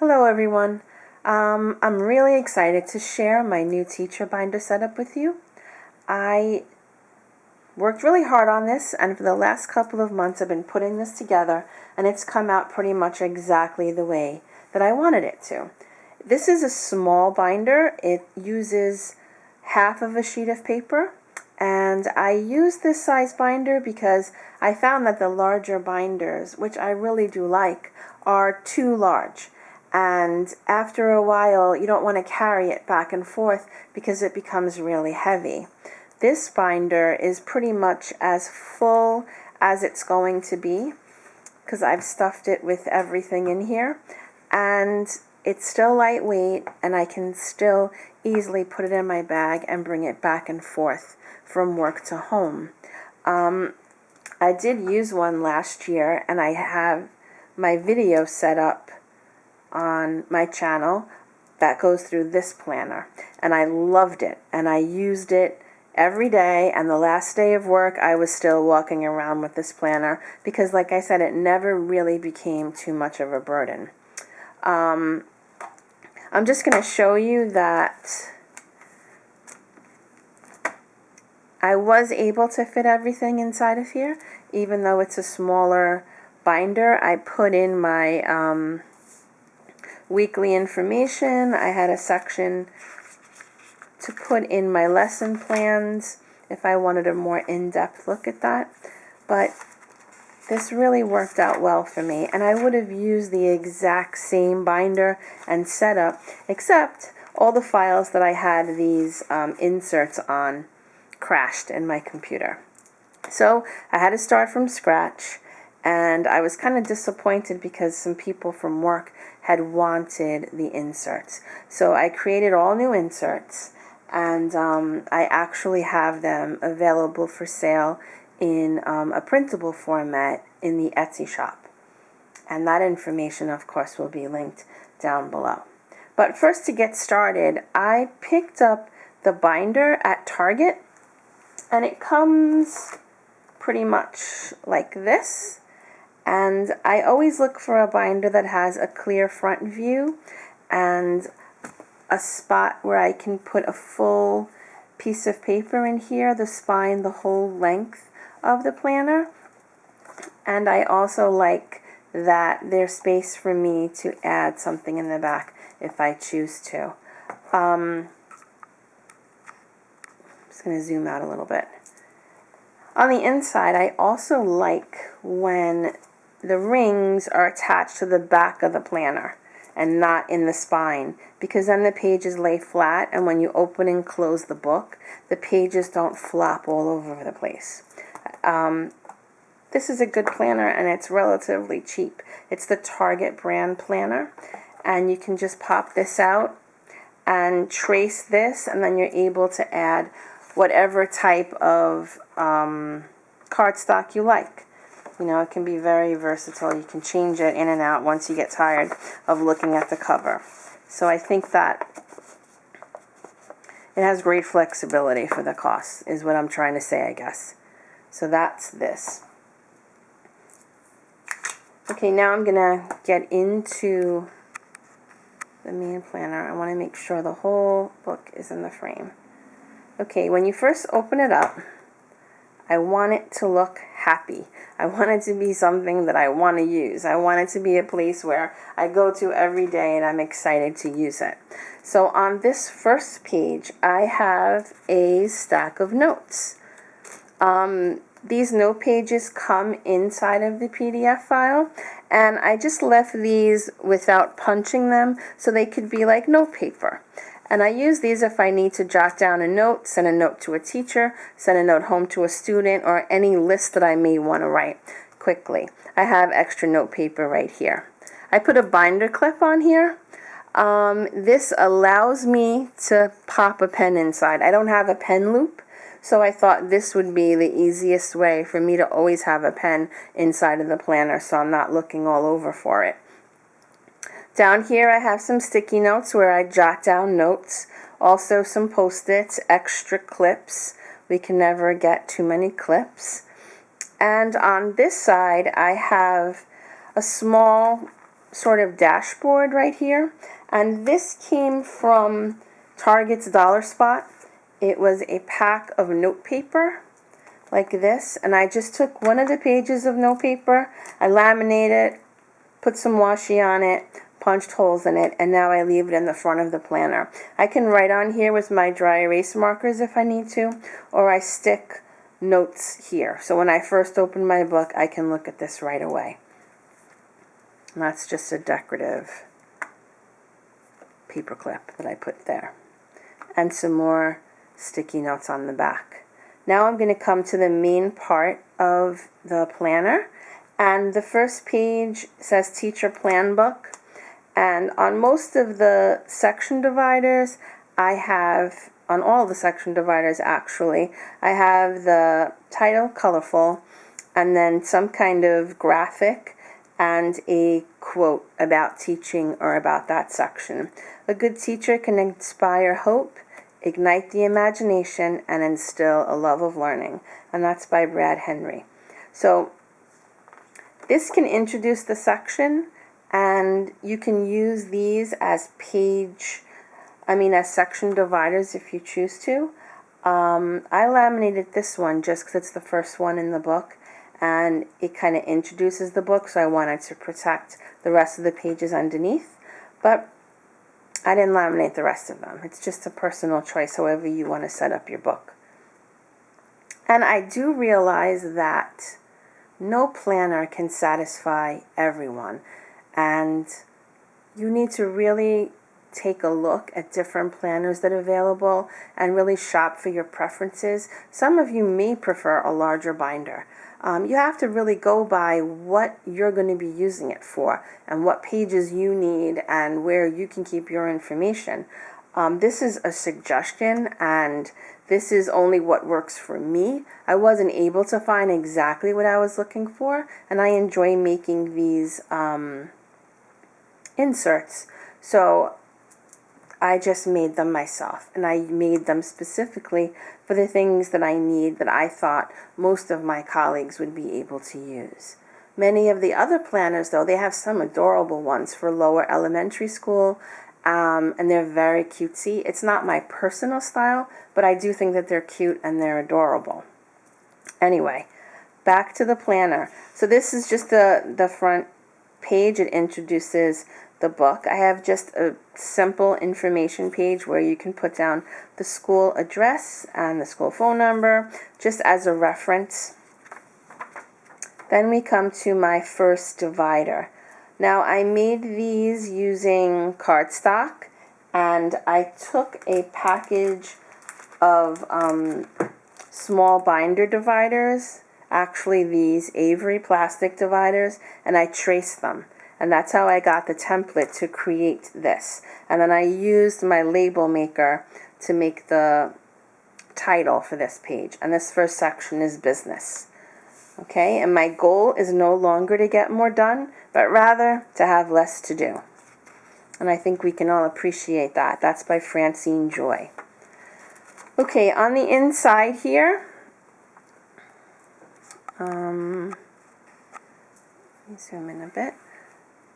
Hello everyone. I'm really excited to share my new teacher binder setup with you. I worked really hard on this, and for the last couple of months I've been putting this together, and it's come out pretty much exactly the way that I wanted it to. This is a small binder. It uses half of a sheet of paper, and I use this size binder because I found that the larger binders, which I really do like, are too large. And after a while, you don't want to carry it back and forth because it becomes really heavy. This binder is pretty much as full as it's going to be because I've stuffed it with everything in here. And it's still lightweight, and I can still easily put it in my bag and bring it back and forth from work to home. I did use one last year, and I have my video set up on my channel that goes through this planner, and I loved it, and I used it every day, and the last day of work I was still walking around with this planner because, like I said, it never really became too much of a burden. I'm just going to show you that I was able to fit everything inside of here, even though it's a smaller binder. I put in my weekly information. I had a section to put in my lesson plans if I wanted a more in-depth look at that. But this really worked out well for me, and I would have used the exact same binder and setup, except all the files that I had these inserts on crashed in my computer. So I had to start from scratch, and I was kind of disappointed because some people from work had wanted the inserts. So I created all new inserts, and I actually have them available for sale in a printable format in the Etsy shop. And that information, of course, will be linked down below. But first, to get started, I picked up the binder at Target, and it comes pretty much like this. And I always look for a binder that has a clear front view and a spot where I can put a full piece of paper in here, the spine, the whole length of the planner. And I also like that there's space for me to add something in the back if I choose to. I'm just going to zoom out a little bit. On the inside, I also like when the rings are attached to the back of the planner and not in the spine, because then the pages lay flat, and when you open and close the book, the pages don't flop all over the place. This is a good planner, and it's relatively cheap. It's the Target brand planner, and you can just pop this out and trace this, and then you're able to add whatever type of cardstock you like. You know, it can be very versatile. You can change it in and out once you get tired of looking at the cover. So I think that it has great flexibility for the cost, is what I'm trying to say, I guess. So that's this. Okay, now I'm going to get into the main planner. I want to make sure the whole book is in the frame. Okay, when you first open it up, I want it to look happy. I want it to be something that I want to use. I want it to be a place where I go to every day and I'm excited to use it. So on this first page, I have a stack of notes. These note pages come inside of the PDF file, and I just left these without punching them so they could be like note paper. And I use these if I need to jot down a note, send a note to a teacher, send a note home to a student, or any list that I may want to write quickly. I have extra note paper right here. I put a binder clip on here. This allows me to pop a pen inside. I don't have a pen loop, so I thought this would be the easiest way for me to always have a pen inside of the planner so I'm not looking all over for it. Down here I have some sticky notes where I jot down notes, also some Post-its, extra clips. We can never get too many clips. And on this side I have a small sort of dashboard right here, and this came from Target's Dollar Spot. It was a pack of note paper like this, and I just took one of the pages of note paper, I laminated it, put some washi on it, punched holes in it, and now I leave it in the front of the planner. I can write on here with my dry erase markers if I need to, or I stick notes here. So when I first open my book, I can look at this right away. And that's just a decorative paper clip that I put there. And some more sticky notes on the back. Now I'm going to come to the main part of the planner. And the first page says Teacher Plan Book. And on most of the section dividers, I have, on all the section dividers actually, I have the title colorful and then some kind of graphic and a quote about teaching or about that section. A good teacher can inspire hope, ignite the imagination, and instill a love of learning. And that's by Brad Henry. So this can introduce the section, and you can use these as as section dividers if you choose to. I laminated this one just because it's the first one in the book, and it kind of introduces the book, so I wanted to protect the rest of the pages underneath. But I didn't laminate the rest of them. It's just a personal choice, however you want to set up your book. And I do realize that no planner can satisfy everyone. And you need to really take a look at different planners that are available and really shop for your preferences. Some of you may prefer a larger binder. You have to really go by what you're going to be using it for and what pages you need and where you can keep your information. This is a suggestion, and this is only what works for me. I wasn't able to find exactly what I was looking for, and I enjoy making these inserts. So I just made them myself, and I made them specifically for the things that I need that I thought most of my colleagues would be able to use. Many of the other planners, though, they have some adorable ones for lower elementary school, and they're very cutesy. It's not my personal style, but I do think that they're cute and they're adorable. Anyway, back to the planner. So this is just the front page. It introduces the book. I have just a simple information page where you can put down the school address and the school phone number just as a reference. Then we come to my first divider. Now I made these using cardstock, and I took a package of small binder dividers, actually these Avery plastic dividers, and I traced them. And that's how I got the template to create this. And then I used my label maker to make the title for this page. And this first section is business. Okay, and my goal is no longer to get more done, but rather to have less to do. And I think we can all appreciate that. That's by Francine Joy. Okay, on the inside here, let me zoom in a bit.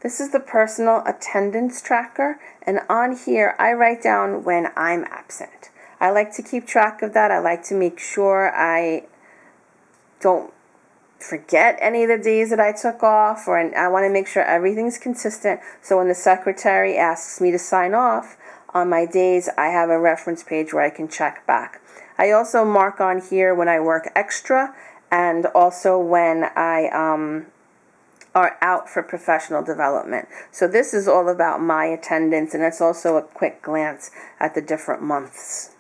This is the personal attendance tracker, and on here I write down when I'm absent. I like to keep track of that. I like to make sure I don't forget any of the days that I took off, or I want to make sure everything's consistent, so when the secretary asks me to sign off on my days, I have a reference page where I can check back. I also mark on here when I work extra, and also when I are out for professional development. So this is all about my attendance, and it's also a quick glance at the different months.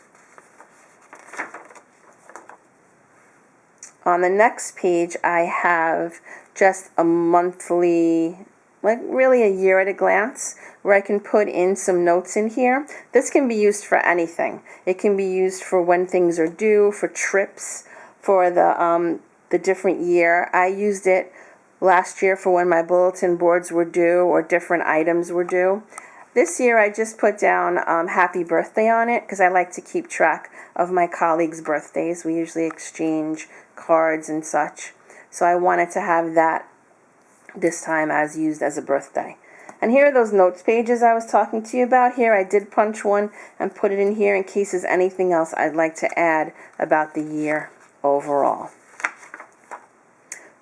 On the next page, I have just a monthly, like really a year at a glance, where I can put in some notes in here. This can be used for anything. It can be used for when things are due, for trips, for the different year. I used it last year for when my bulletin boards were due or different items were due. This year I just put down happy birthday on it because I like to keep track of my colleagues' birthdays. We usually exchange cards and such. So I wanted to have that this time as used as a birthday. And here are those notes pages I was talking to you about. Here I did punch one and put it in here in case there's anything else I'd like to add about the year overall.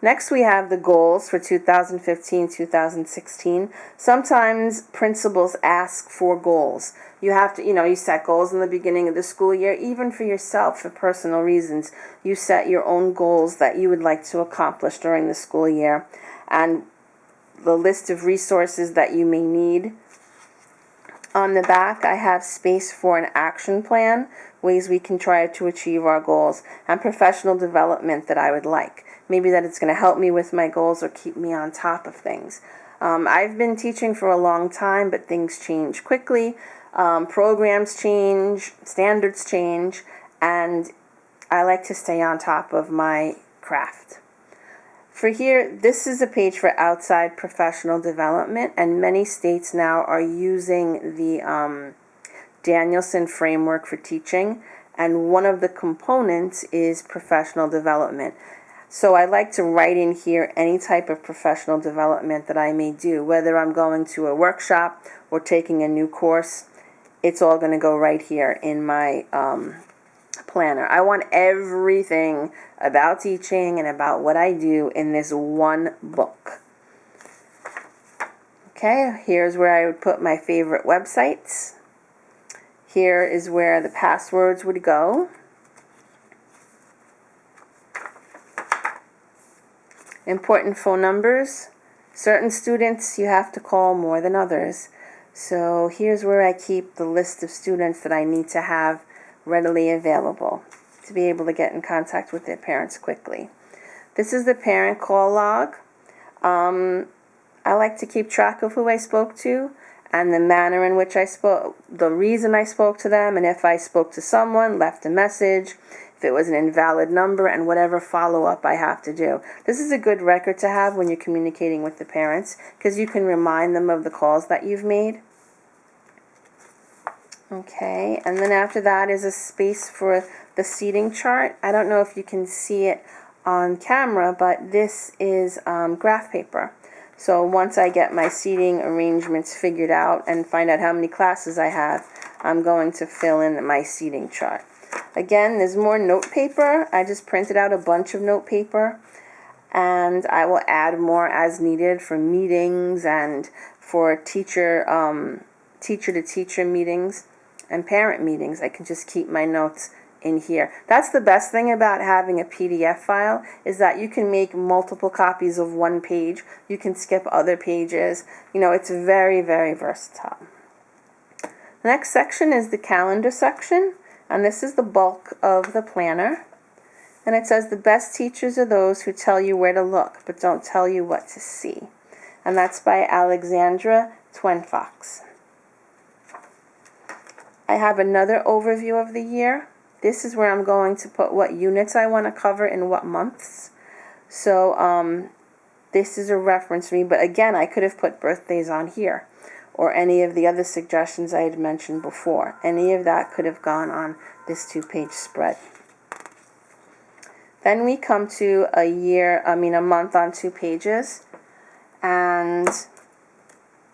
Next, we have the goals for 2015-2016. Sometimes principals ask for goals. You have to, you set goals in the beginning of the school year, even for yourself, for personal reasons. You set your own goals that you would like to accomplish during the school year, and the list of resources that you may need. On the back, I have space for an action plan, ways we can try to achieve our goals, and professional development that I would like. Maybe that it's going to help me with my goals or keep me on top of things. I've been teaching for a long time, but things change quickly. Programs change, standards change, and I like to stay on top of my craft. For here, this is a page for outside professional development, and many states now are using the Danielson framework for teaching, and one of the components is professional development. So I like to write in here any type of professional development that I may do, whether I'm going to a workshop or taking a new course. It's all going to go right here in my planner. I want everything about teaching and about what I do in this one book. Okay, here's where I would put my favorite websites. Here is where the passwords would go. Important phone numbers. Certain students you have to call more than others. So here's where I keep the list of students that I need to have readily available to be able to get in contact with their parents quickly. This is the parent call log. I like to keep track of who I spoke to and the manner in which I spoke, the reason I spoke to them, and if I spoke to someone, left a message, if it was an invalid number, and whatever follow-up I have to do. This is a good record to have when you're communicating with the parents because you can remind them of the calls that you've made. Okay, and then after that is a space for the seating chart. I don't know if you can see it on camera, but this is graph paper. So once I get my seating arrangements figured out and find out how many classes I have, I'm going to fill in my seating chart. Again, there's more note paper. I just printed out a bunch of note paper, and I will add more as needed for meetings and for teacher-to-teacher meetings and parent meetings. I can just keep my notes in here. That's the best thing about having a PDF file, is that you can make multiple copies of one page. You can skip other pages. It's very, very versatile. The next section is the calendar section, and this is the bulk of the planner. And it says the best teachers are those who tell you where to look, but don't tell you what to see. And that's by Alexandra Twenfox. I have another overview of the year. This is where I'm going to put what units I want to cover in what months. So this is a reference for me, but again, I could have put birthdays on here or any of the other suggestions I had mentioned before. Any of that could have gone on this 2-page spread. Then we come to a month on 2 pages. And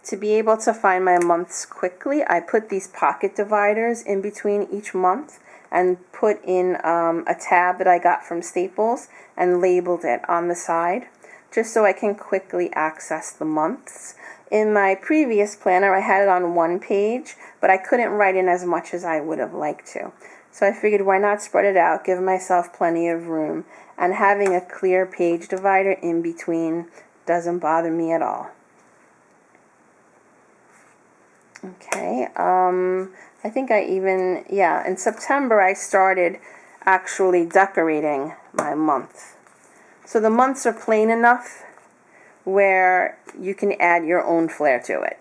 to be able to find my months quickly, I put these pocket dividers in between each month and put in a tab that I got from Staples and labeled it on the side, just so I can quickly access the months. In my previous planner, I had it on 1 page, but I couldn't write in as much as I would have liked to. So I figured, why not spread it out, give myself plenty of room, and having a clear page divider in between doesn't bother me at all. Okay, I think in September I started actually decorating my month. So the months are plain enough where you can add your own flair to it.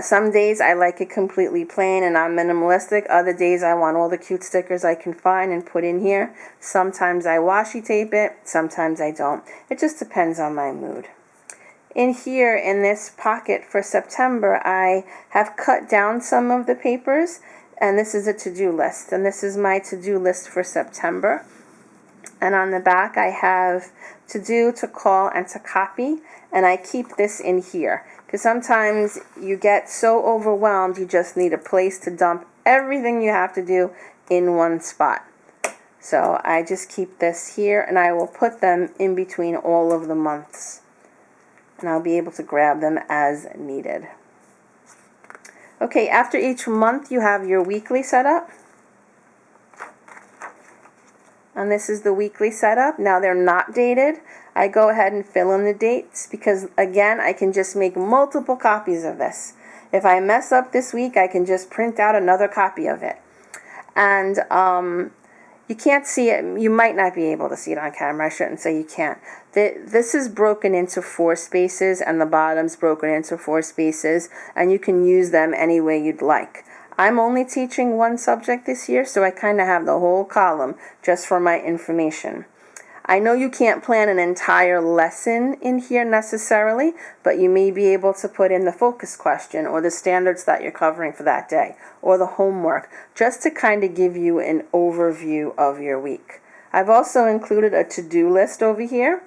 Some days I like it completely plain and I'm minimalistic. Other days I want all the cute stickers I can find and put in here. Sometimes I washi tape it, sometimes I don't. It just depends on my mood. In here, in this pocket for September, I have cut down some of the papers, and this is a to-do list. And this is my to-do list for September. And on the back I have to do, to call, and to copy, and I keep this in here because sometimes you get so overwhelmed you just need a place to dump everything you have to do in one spot. So I just keep this here, and I will put them in between all of the months, and I'll be able to grab them as needed. Okay, after each month you have your weekly setup. And this is the weekly setup. Now they're not dated. I go ahead and fill in the dates because, again, I can just make multiple copies of this. If I mess up this week, I can just print out another copy of it. And you can't see it. You might not be able to see it on camera. I shouldn't say you can't. This is broken into 4 spaces, and the bottom's broken into 4 spaces, and you can use them any way you'd like. I'm only teaching one subject this year, so I kind of have the whole column just for my information. I know you can't plan an entire lesson in here necessarily, but you may be able to put in the focus question or the standards that you're covering for that day or the homework, just to kind of give you an overview of your week. I've also included a to-do list over here,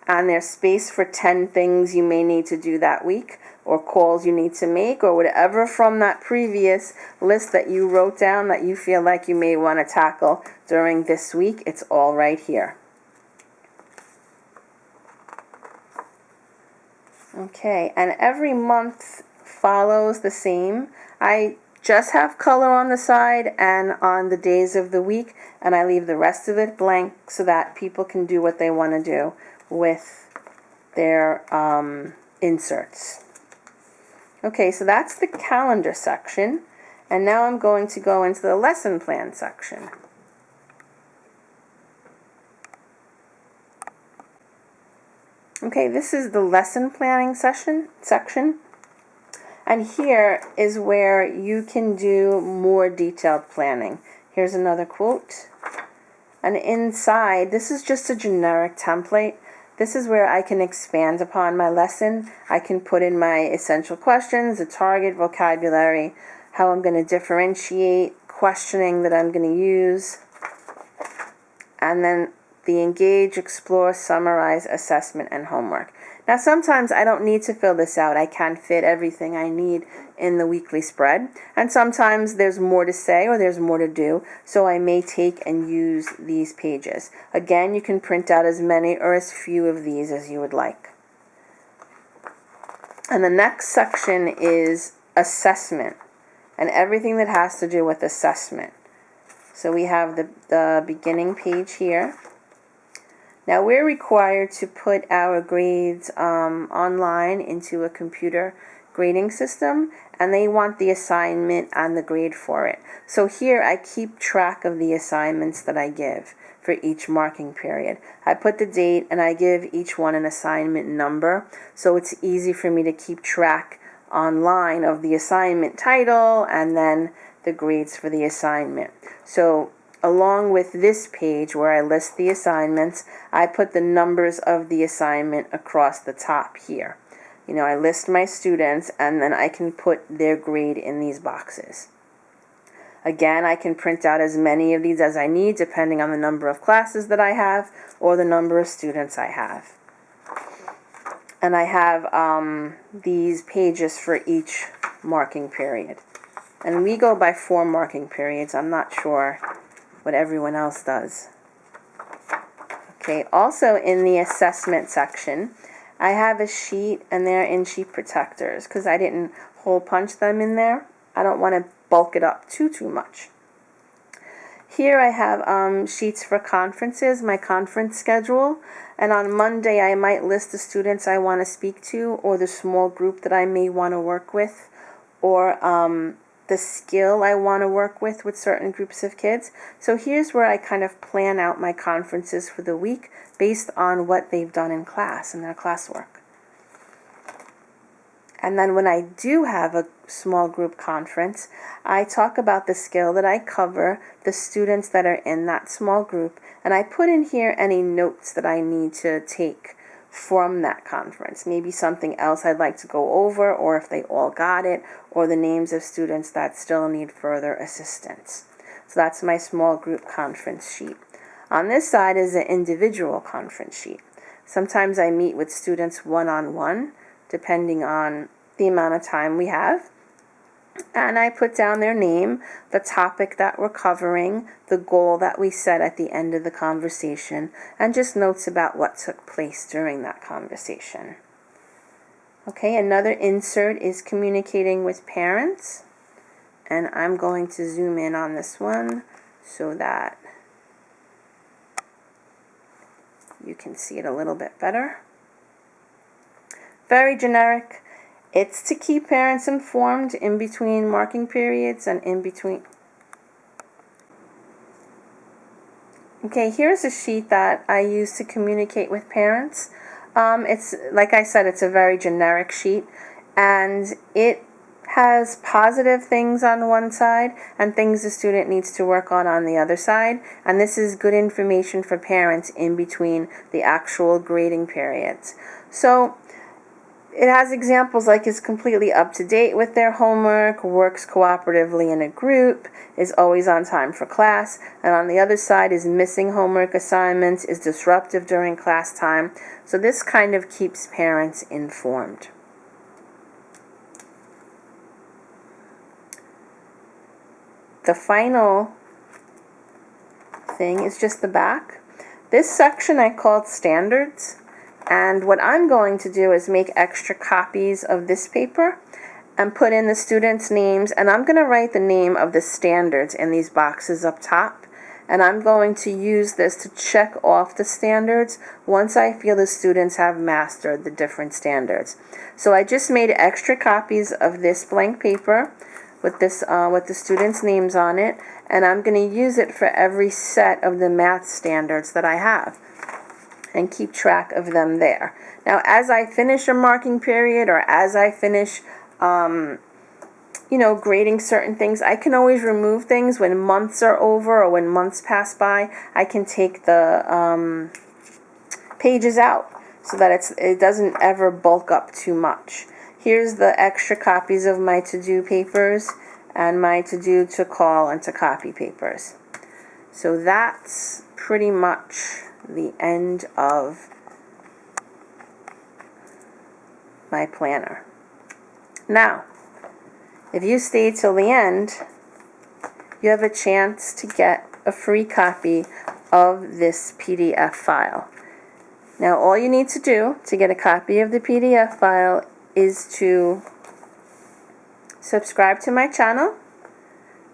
and there's space for 10 things you may need to do that week, or calls you need to make, or whatever from that previous list that you wrote down that you feel like you may want to tackle during this week. It's all right here. Okay, and every month follows the same. I just have color on the side and on the days of the week, and I leave the rest of it blank so that people can do what they want to do with their inserts. Okay, so that's the calendar section, and now I'm going to go into the lesson plan section. Okay, this is the lesson planning section, and here is where you can do more detailed planning. Here's another quote. And inside, this is just a generic template. This is where I can expand upon my lesson. I can put in my essential questions, the target vocabulary, how I'm going to differentiate, questioning that I'm going to use, and then the engage, explore, summarize, assessment, and homework. Now sometimes I don't need to fill this out. I can fit everything I need in the weekly spread. And sometimes there's more to say or there's more to do, so I may take and use these pages. Again, you can print out as many or as few of these as you would like. And the next section is assessment and everything that has to do with assessment. So we have the beginning page here. Now we're required to put our grades online into a computer grading system, and they want the assignment and the grade for it. So here I keep track of the assignments that I give for each marking period. I put the date and I give each one an assignment number, so it's easy for me to keep track online of the assignment title and then the grades for the assignment. So along with this page where I list the assignments, I put the numbers of the assignment across the top here. You know, I list my students and then I can put their grade in these boxes. Again, I can print out as many of these as I need depending on the number of classes that I have or the number of students I have. And I have these pages for each marking period. And we go by 4 marking periods. I'm not sure what everyone else does. Okay, also in the assessment section, I have a sheet, and they're in sheet protectors because I didn't hole punch them in there. I don't want to bulk it up too much. Here I have sheets for conferences, my conference schedule, and on Monday I might list the students I want to speak to or the small group that I may want to work with, or the skill I want to work with certain groups of kids. So here's where I kind of plan out my conferences for the week based on what they've done in class and their classwork. And then when I do have a small group conference, I talk about the skill that I cover, the students that are in that small group, and I put in here any notes that I need to take from that conference. Maybe something else I'd like to go over, or if they all got it, or the names of students that still need further assistance. So that's my small group conference sheet. On this side is an individual conference sheet. Sometimes I meet with students one-on-one, depending on the amount of time we have. And I put down their name, the topic that we're covering, the goal that we set at the end of the conversation, and just notes about what took place during that conversation. Okay, another insert is communicating with parents. And I'm going to zoom in on this one so that you can see it a little bit better. Very generic. It's to keep parents informed in between marking periods and in between. Okay, here's a sheet that I use to communicate with parents. It's, like I said, it's a very generic sheet, and it has positive things on one side and things the student needs to work on the other side. And this is good information for parents in between the actual grading periods. So it has examples like is completely up to date with their homework, works cooperatively in a group, is always on time for class, and on the other side is missing homework assignments, is disruptive during class time. So this kind of keeps parents informed. The final thing is just the back. This section I called standards, and what I'm going to do is make extra copies of this paper and put in the students' names, and I'm going to write the name of the standards in these boxes up top, and I'm going to use this to check off the standards once I feel the students have mastered the different standards. So I just made extra copies of this blank paper with the students' names on it, and I'm going to use it for every set of the math standards that I have and keep track of them there. Now, as I finish a marking period or as I finish grading certain things, I can always remove things when months are over or when months pass by. I can take the pages out so that it doesn't ever bulk up too much. Here's the extra copies of my to-do papers and my to-do, to call, and to copy papers. So that's pretty much the end of my planner. Now, if you stay till the end, you have a chance to get a free copy of this PDF file. Now, all you need to do to get a copy of the PDF file is to subscribe to my channel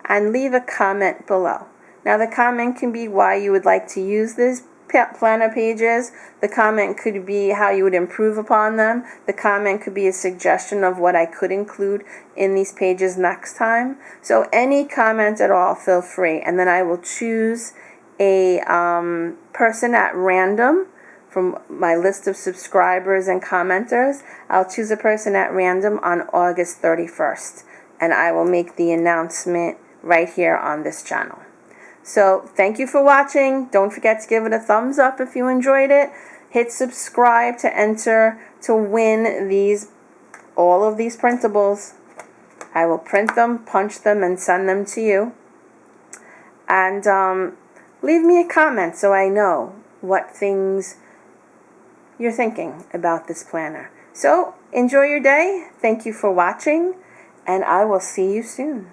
and leave a comment below. Now, the comment can be why you would like to use these planner pages. The comment could be how you would improve upon them. The comment could be a suggestion of what I could include in these pages next time. So any comment at all, feel free. And then I will choose a person at random from my list of subscribers and commenters. I'll choose a person at random on August 31st, and I will make the announcement right here on this channel. So thank you for watching. Don't forget to give it a thumbs up if you enjoyed it. Hit subscribe to enter to win all of these printables. I will print them, punch them, and send them to you. And leave me a comment so I know what things you're thinking about this planner. So enjoy your day. Thank you for watching, and I will see you soon.